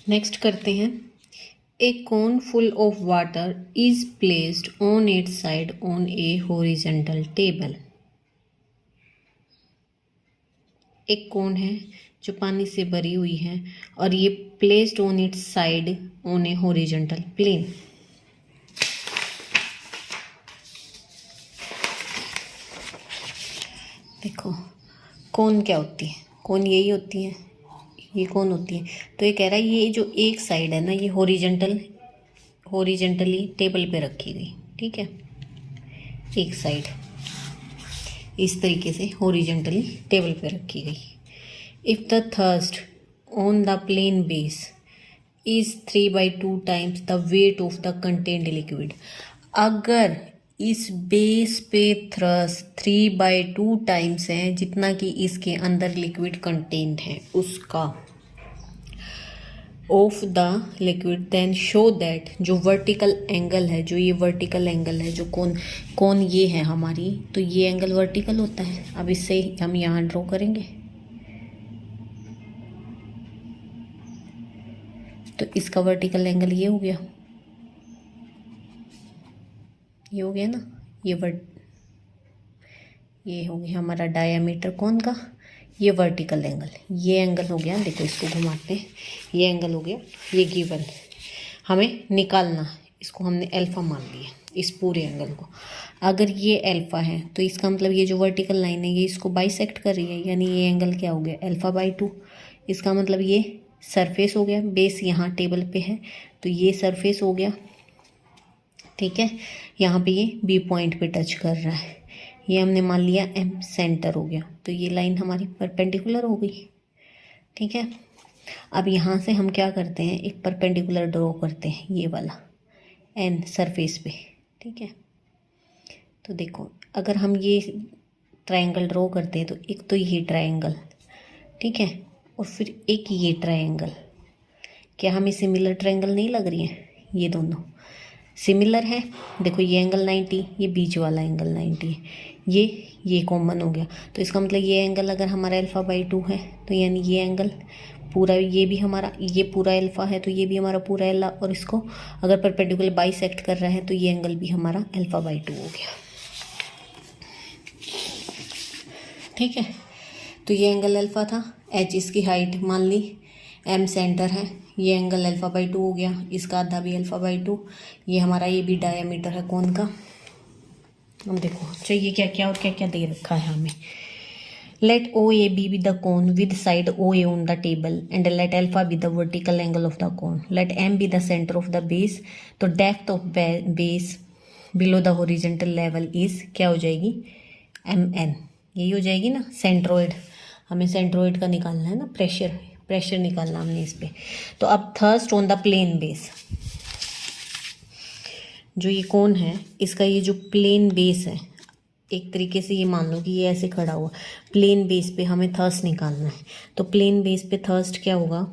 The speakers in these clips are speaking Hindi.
नेक्स्ट करते हैं। A cone full of water is placed on its side on a horizontal table. एक कोन है जो पानी से भरी हुई है और ये placed on its side on a horizontal plane. देखो कोन क्या होती है, कोन यही होती है, ये कौन होती है। तो ये कह रहा है ये जो एक साइड है ना ये हॉरिजेंटली टेबल पे रखी गई, ठीक है। एक साइड इस तरीके से हॉरिजेंटली टेबल पे रखी गई। If the thrust on the plane base is 3/2 times the weight of the content liquid. अगर इस बेस पे थ्रस्ट 3/2 टाइम्स है जितना कि इसके अंदर लिक्विड कंटेंट है उसका of the liquid, then show that जो वर्टिकल एंगल है, जो ये वर्टिकल एंगल है, जो कौन ये है हमारी, तो ये एंगल वर्टिकल होता है। अब इससे हम यहाँ ड्रॉ करेंगे तो इसका वर्टिकल एंगल ये हो गया, ये हो गया ना, ये हो गया हमारा डायामीटर कौन का, ये वर्टिकल एंगल, ये एंगल हो गया। देखो इसको घुमाते हैं, ये एंगल हो गया, ये गिवन हमें निकालना, इसको हमने अल्फ़ा मान लिया इस पूरे एंगल को। अगर ये अल्फ़ा है तो इसका मतलब ये जो वर्टिकल लाइन है ये इसको बाइसेक्ट कर रही है, यानी ये एंगल क्या हो गया अल्फ़ा/2। इसका मतलब ये सरफेस हो गया, बेस यहाँ टेबल पे है तो ये सरफेस हो गया, ठीक है। यहाँ पे ये बी पॉइंट पे टच कर रहा है, ये हमने मान लिया एम सेंटर हो गया, तो ये लाइन हमारी परपेंडिकुलर हो गई, ठीक है। अब यहाँ से हम क्या करते हैं, एक परपेंडिकुलर ड्रॉ करते हैं, ये वाला एन सरफेस पे, ठीक है। तो देखो अगर हम ये ट्रायंगल ड्रॉ करते हैं तो एक तो ये ट्रायंगल, ठीक है, और फिर एक ये ट्रायंगल, क्या हमें सिमिलर ट्रायंगल नहीं लग रही है, ये दोनों सिमिलर है। देखो ये एंगल 90, ये बीच वाला एंगल 90 है, ये कॉमन हो गया, तो इसका मतलब ये एंगल अगर हमारा अल्फ़ा/2 है तो यानी ये एंगल पूरा, ये भी हमारा, ये पूरा अल्फ़ा है तो ये भी हमारा पूरा अल्फ़ा, और इसको अगर परपेंडिकुलर बाइसेक्ट कर रहा है तो ये एंगल भी हमारा अल्फ़ा/2 हो गया, ठीक है। तो ये एंगल अल्फ़ा था, एच इसकी हाइट मान ली, एम सेंटर है, ये एंगल अल्फ़ा/2 हो गया, इसका आधा भी अल्फ़ा/2, ये हमारा ये भी डायामीटर है कोन का। अब देखो चाहिए क्या क्या और क्या क्या दे रखा है हमें। Let O A B the cone with side O A on the table and let alpha be the vertical angle of the cone, let M be the centre of the base. तो depth of base below the horizontal level is क्या हो जाएगी, MN, यही हो जाएगी ना। सेंट्रोइड, हमें सेंट्रोइड का निकालना है ना, प्रेशर निकालना हमने इस पे। तो अब thrust on the plane base, जो ये कोन है इसका ये जो प्लेन बेस है, एक तरीके से ये मान लो कि ये ऐसे खड़ा हुआ, प्लेन बेस पे हमें थर्स्ट निकालना है। तो प्लेन बेस पे थर्स्ट क्या होगा,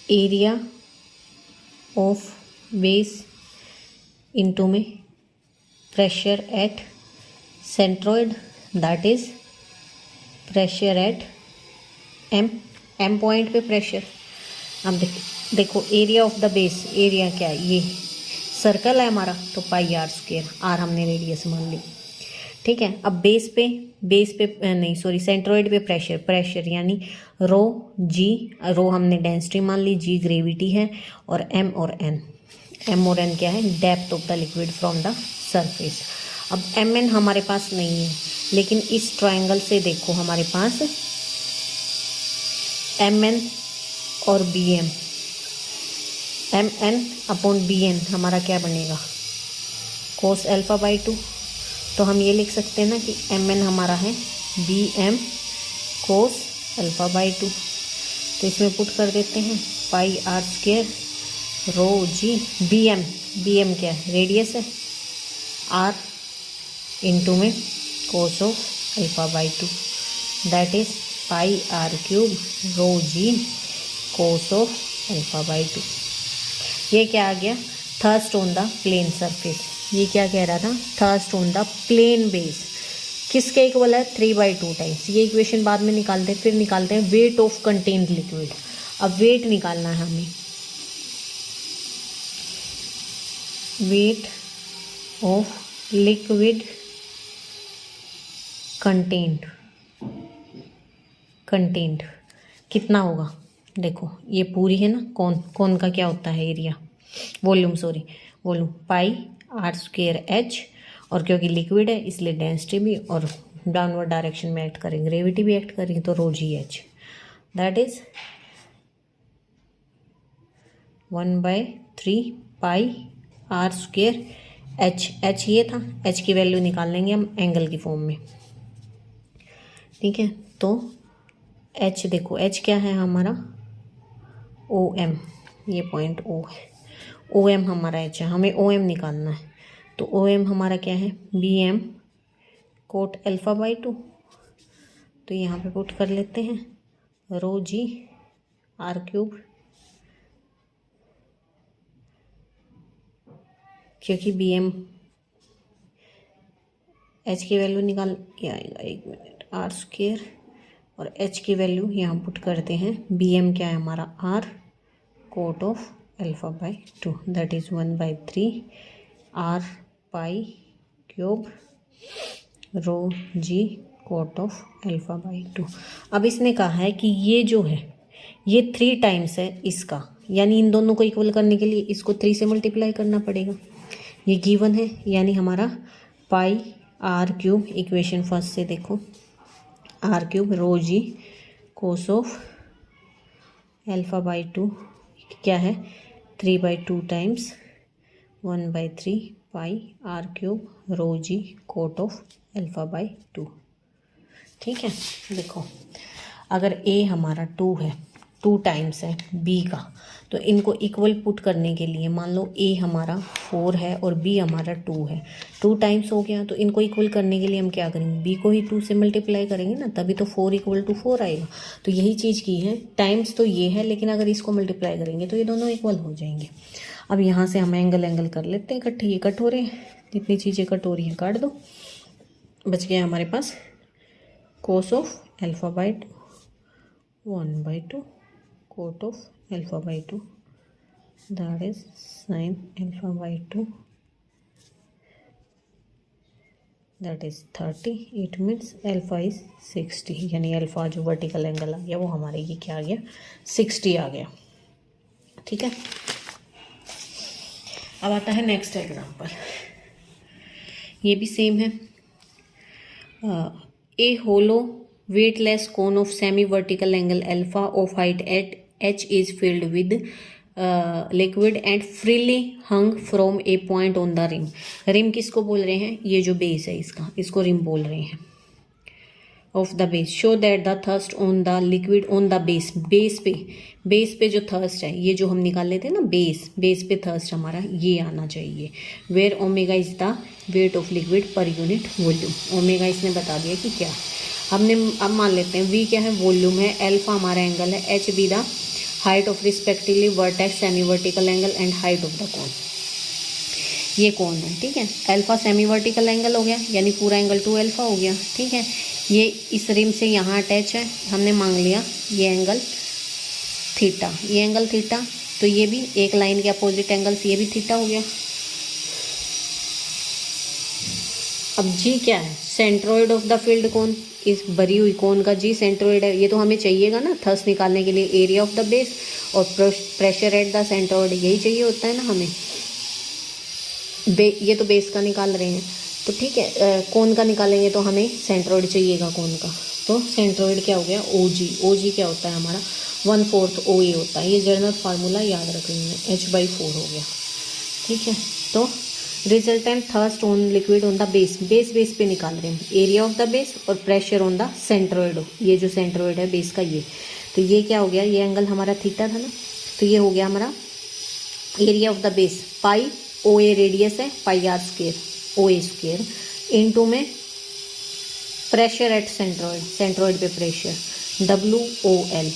एरिया ऑफ बेस इनटू में pressure at centroid, that is pressure at M point पे प्रेशर। अब देखो area of the base, area क्या है, ये सर्कल है हमारा तो πr², आर हमने रेडियस मान ली, ठीक है। अब बेस पे नहीं सॉरी सेंट्रोइड पे प्रेशर यानी रो हमने डेंसिटी मान ली, जी ग्रेविटी है, और एम और एन क्या है, depth of the liquid from the surface. अब MN हमारे पास नहीं है, लेकिन इस ट्रायंगल से देखो हमारे पास MN और BM, MN/BN हमारा क्या बनेगा, cos α/2। तो हम ये लिख सकते हैं ना कि MN हमारा है BM cos α/2। तो इसमें पुट कर देते हैं πr² ρg, BM क्या है, रेडियस है, R इंटू में cos of α/2, that is πr³ ρg cos of α/2। ये क्या आ गया, thrust on the plane surface. ये क्या कह रहा था, thrust on the plane base, किसके इक्वल है, 3/2 टाइम्स। ये इक्वेशन बाद में निकालते हैं। फिर निकालते हैं वेट ऑफ कंटेन्ड लिक्विड। अब वेट निकालना है हमें, वेट ऑफ लिक्विड कंटेन्ड कितना होगा, देखो ये पूरी है ना, कौन का क्या होता है area, volume pi R square H, और क्योंकि लिक्विड है इसलिए डेंसिटी भी और डाउनवर्ड डायरेक्शन में एक्ट करेंगे, ग्रेविटी भी एक्ट करेंगे, तो rho G H, that is 1/3 pi R square H ये था, एच की वैल्यू निकाल लेंगे हम एंगल की फॉर्म में, ठीक है। तो एच देखो, एच क्या है हमारा, ओ एम, ये पॉइंट ओ है, ओ एम हमारा एच है, हमें ओ एम निकालना है। तो ओ एम हमारा क्या है, बी एम कोट α/2, तो यहाँ पे पुट कर लेते हैं रो जी r³, क्योंकि बी एम एच की वैल्यू निकाल ये आएगा, 1 मिनट, r² और एच की वैल्यू यहाँ पुट करते हैं, बी एम क्या है हमारा r cot of α/2, that is 1/3 r π³ rho G cot of α/2। अब इसने कहा है कि ये जो है ये 3 टाइम्स है इसका, यानी इन दोनों को इक्वल करने के लिए इसको 3 से मल्टीप्लाई करना पड़ेगा। ये गिवन है, यानी हमारा πr³ इक्वेशन फर्स्ट से देखो, r³ rho ji cos of α/2 क्या है, 3/2 times 1/3 pi r³ rho G cot of α/2, ठीक है। देखो अगर a हमारा 2 है, 2 टाइम्स है b का, तो इनको इक्वल पुट करने के लिए मान लो a हमारा 4 है और b हमारा 2 है, 2 टाइम्स हो गया, तो इनको इक्वल करने के लिए हम क्या करेंगे, b को ही 2 से मल्टीप्लाई करेंगे ना, तभी तो 4 = 4 आएगा। तो यही चीज़ की है, टाइम्स तो ये है, लेकिन अगर इसको मल्टीप्लाई करेंगे तो ये दोनों इक्वल हो जाएंगे। अब यहाँ से हम एंगल कर लेते हैं इकट्ठे, ये कट हो रहे हैं, जितनी चीज़ें कट हो रही हैं काट दो, बच गया हमारे पास cos of α/2 1/2 cot of α/2, that is sine α/2, that is 30, it means alpha is 60, यानी अल्फा जो वर्टिकल एंगल आ गया वो हमारे ये क्या आ गया, 60 आ गया, ठीक है। अब आता है नेक्स्ट एग्जांपल, ये भी सेम है। ए होलो weightless cone of semi vertical angle alpha of height at h is filled with liquid and freely hung from a point on the rim। Rim किसको बोल रहे हैं, ये जो बेस है इसका, इसको रिम बोल रहे हैं, of the base. Show that the thrust on the liquid on the base, base पे जो थर्स्ट है, ये जो हम निकाल लेते हैं ना, बेस पे थर्स्ट हमारा ये आना चाहिए। Where omega is the weight of liquid per unit volume, omega इसने बता दिया कि क्या, हमने अब मान लेते हैं v क्या है, वॉल्यूम है, अल्फा हमारा एंगल है, h be the height of respectively vertex semi vertical angle and height of the कोन, ये कोन है, ठीक है। अल्फा सेमी वर्टिकल एंगल हो गया, यानी पूरा एंगल 2 अल्फा हो गया, ठीक है। ये इस रिम से यहाँ अटैच है, हमने मांग लिया ये एंगल थीटा, ये एंगल थीटा, तो ये भी एक लाइन के अपोजिट एंगल्स, ये भी थीटा हो गया। अब जी क्या है, सेंट्रोइड ऑफ द फील्ड कोन, इस भरी हुई कोन का जी सेंट्रोइड है, ये तो हमें चाहिएगा ना थर्स्ट निकालने के लिए, एरिया ऑफ द बेस और प्रेशर एट द सेंट्रोइड, यही चाहिए होता है ना हमें। ये तो बेस का निकाल रहे हैं, तो ठीक है, कोन का निकालेंगे तो हमें सेंट्रोइड चाहिएगा कोन का, तो सेंट्रोइड क्या हो गया, ओजी क्या होता है हमारा, 1/4 OA होता है, ये जर्नल फार्मूला याद रख लेंगे, h/4 हो गया, ठीक है। तो resultant thrust on liquid on the base पे निकाल रहे हैं, एरिया ऑफ द बेस और प्रेशर ऑन द सेंट्रोइड, ये जो सेंट्रोइड है बेस का ये, तो ये क्या हो गया, ये एंगल हमारा थीटा था ना, तो ये हो गया हमारा area of the base, pi OA radius है, πr² OA² इनटू में प्रेशर एट सेंट्रोइड पे प्रेशर WOL,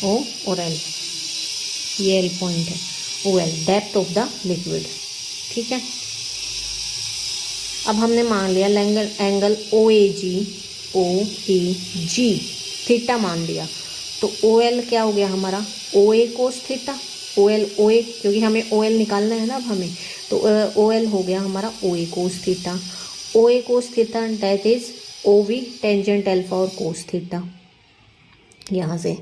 O और L, ये L पॉइंट है, OL depth of the liquid, ठीक है। अब हमने मान लिया एंगल ओ ए जी थीटा मान लिया, तो ओ एल क्या हो गया हमारा, O A cos theta, O ए क्योंकि हमें ओ एल निकालना है ना अब हमें, तो ओ एल हो गया हमारा O A cos theta, O A cos theta that is O V tangent alpha और कोस थीटा। यहाँ से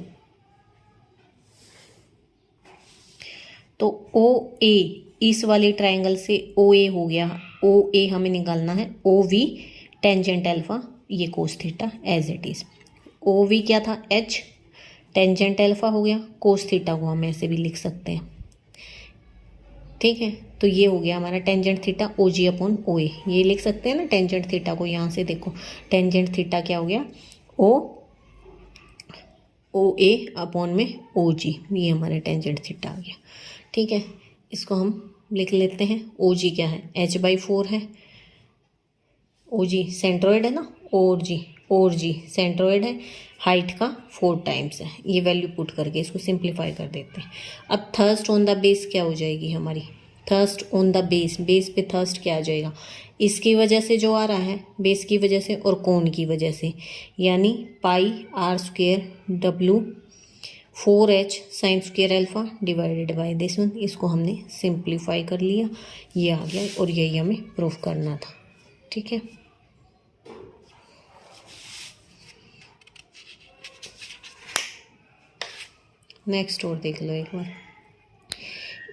तो ओ ए इस वाले ट्रायंगल से ओ ए हो गया, ओ ए हमें निकालना है, ओ वी टेंजेंट एल्फा ये cos theta as it is, O V क्या था एच टेंजेंट एल्फा हो गया, कोस थीटा को हम ऐसे भी लिख सकते हैं, ठीक है। तो ये हो गया हमारा टेंजेंट थीटा ओ जी अपॉन ओ ए, ये लिख सकते हैं ना टेंजेंट थीटा को, यहाँ से देखो टेंजेंट थीटा क्या हो गया ओ ए अपॉन में ओ जी, ये हमारा टेंजेंट थीटा आ गया, ठीक है। इसको हम लिख लेते हैं, ओ जी क्या है h/4 है, ओ जी सेंट्रोइड है ना, और जी सेंट्रोइड है, हाइट का 4 टाइम्स है, ये वैल्यू पुट करके इसको सिंप्लीफाई कर देते हैं। अब थर्स्ट ऑन द बेस क्या हो जाएगी हमारी, thrust on the base, base पे थर्स्ट क्या आ जाएगा, इसकी वजह से जो आ रहा है बेस की वजह से और कोण की वजह से, यानी pi R square W 4h sine square alpha divided by this one, इसको हमने सिंप्लीफाई कर लिया, ये आ गया और यही हमें प्रूफ करना था, ठीक है। नेक्स्ट और देख लो एक बार,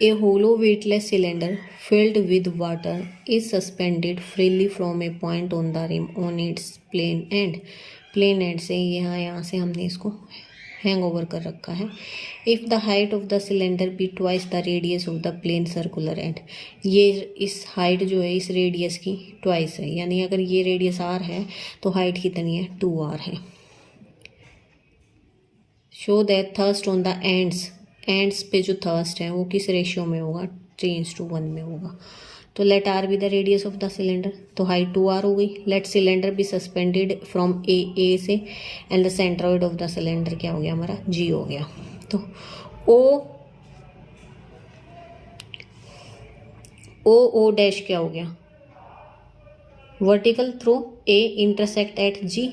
a hollow weightless cylinder filled with water is suspended freely from a point on the rim on its plain end से यहाँ से हमने इसको हैंग ओवर कर रखा है। If the height of the cylinder be twice the radius of the plane circular end, ये इस हाइट जो है इस रेडियस की ट्वाइस है, यानी अगर ये रेडियस आर है तो हाइट कितनी है 2r है। Show that thrust on the ends पे जो थर्स्ट है वो किस रेशियो में होगा 3:1 में होगा। तो let R be the radius of the cylinder, तो हाइट 2r हो गई। Let cylinder be suspended from A से and the centroid of the cylinder क्या हो गया हमारा g हो गया। तो ओ डैश क्या हो गया vertical through A intersect at g,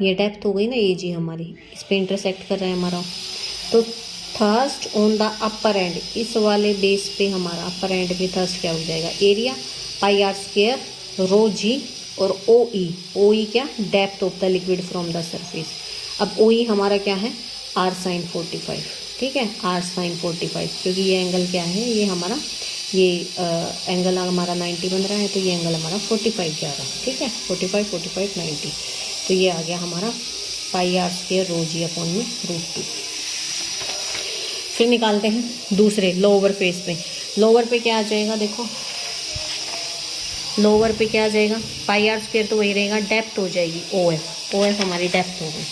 ये डेप्थ हो गई ना ए जी हमारी, इस पे इंटरसेक्ट कर रहा है हमारा। तो thrust on the upper end, इस वाले बेस पे हमारा अपर एंड पे थर्स्ट क्या हो जाएगा area pi R square rho जी, और ओ ई क्या depth of the liquid from the surface. अब ओ ई हमारा क्या है r sin 45, ठीक है r sin 45, क्योंकि ये एंगल क्या है ये हमारा ये एंगल हमारा 90 बन रहा है, तो ये एंगल हमारा 45 जा रहा है, ठीक है 45 90, तो ये आ गया हमारा pi R square rho G upon में √2। फिर निकालते हैं दूसरे लोअर फेस पे, लोअर पे क्या आ जाएगा देखो, लोअर पे क्या आ जाएगा पाई आर स्क्वेयर तो वही रहेगा, डेप्थ हो जाएगी ओ एफ हमारी डेप्थ हो गई,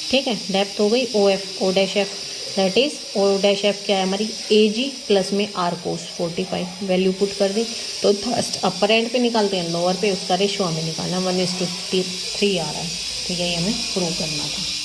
ठीक है डेप्थ हो गई O dash F that is O dash F क्या है हमारी ए जी प्लस में आर कोस 45 वैल्यू पुट कर दी। तो फर्स्ट अपर एंड पे निकालते हैं, लोअर पे उसका रेशो हमें निकालना 1:3 आ रहा है, ठीक है ये हमें प्रूव करना था।